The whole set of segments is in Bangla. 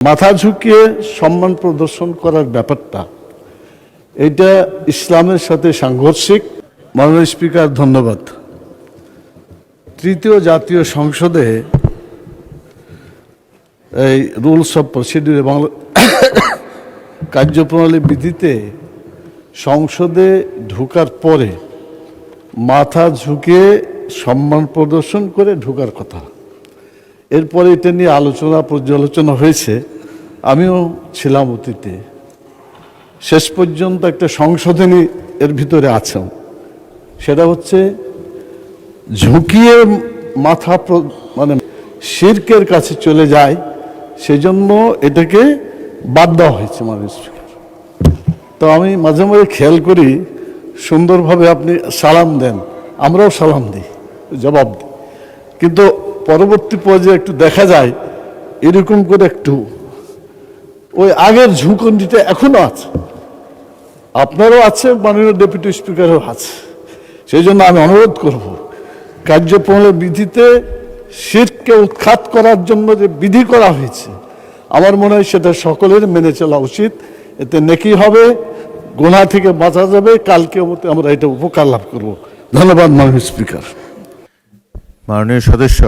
মাথা ঝুঁকিয়ে সম্মান প্রদর্শন করার ব্যাপারটা এটা ইসলামের সাথে সাংঘর্ষিক। মাননীয় স্পিকার, ধন্যবাদ। তৃতীয় জাতীয় সংসদে এই রুলস অফ প্রসিডিউর বাংলা কার্যপ্রণালী বিধিতে সংসদে ঢোকার পরে মাথা ঝুঁকিয়ে সম্মান প্রদর্শন করে ঢোকার কথা। এরপরে এটা নিয়ে আলোচনা পর্যালোচনা হয়েছে, আমিও ছিলাম অতীতে। শেষ পর্যন্ত একটা সংশোধনী এর ভিতরে আছে, সেটা হচ্ছে ঝুঁকিয়ে মাথা মানে শিরকের কাছে চলে যায়, সেজন্য এটাকে বাদ দেওয়া হয়েছে মাননীয় স্পিকার। তো আমি মাঝে মাঝে খেয়াল করি, সুন্দরভাবে আপনি সালাম দেন, আমরাও সালাম দিই, জবাব দিই, কিন্তু পরবর্তী পর্যায়ে একটু দেখা যায় এরকম করে একটু ওই আগের ঝুঁকনিটা এখনো আছে, আপনারও আছে, মাননীয় ডেপুটি স্পিকারও আছে। সেই জন্য আমি অনুরোধ করব, কার্যপ্রণালী বিধিতে শিরককে উৎখাত করার জন্য যে বিধি করা হয়েছে, আমার মনে হয় সেটা সকলের মেনে চলা উচিত। এতে নেকি হবে, গুনাহ থেকে বাঁচা যাবে, কালকে আমরা এটা উপকার লাভ করব। ধন্যবাদ মাননীয় স্পিকার। মাননীয় সদস্য,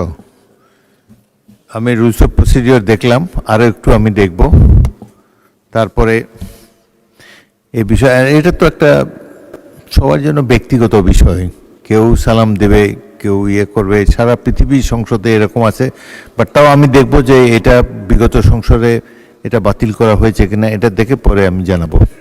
আমি রুলস অফ প্রসিডিওর দেখলাম, আরও একটু আমি দেখব, তারপরে এই বিষয়। এটা তো একটা সবার জন্য ব্যক্তিগত বিষয়, কেউ সালাম দেবে, কেউ ইয়ে করবে, সারা পৃথিবীর সংসদে এরকম আছে। বাট তাও আমি দেখব যে এটা বিগত সংসদে এটা বাতিল করা হয়েছে কিনা, এটা দেখে পরে আমি জানাবো।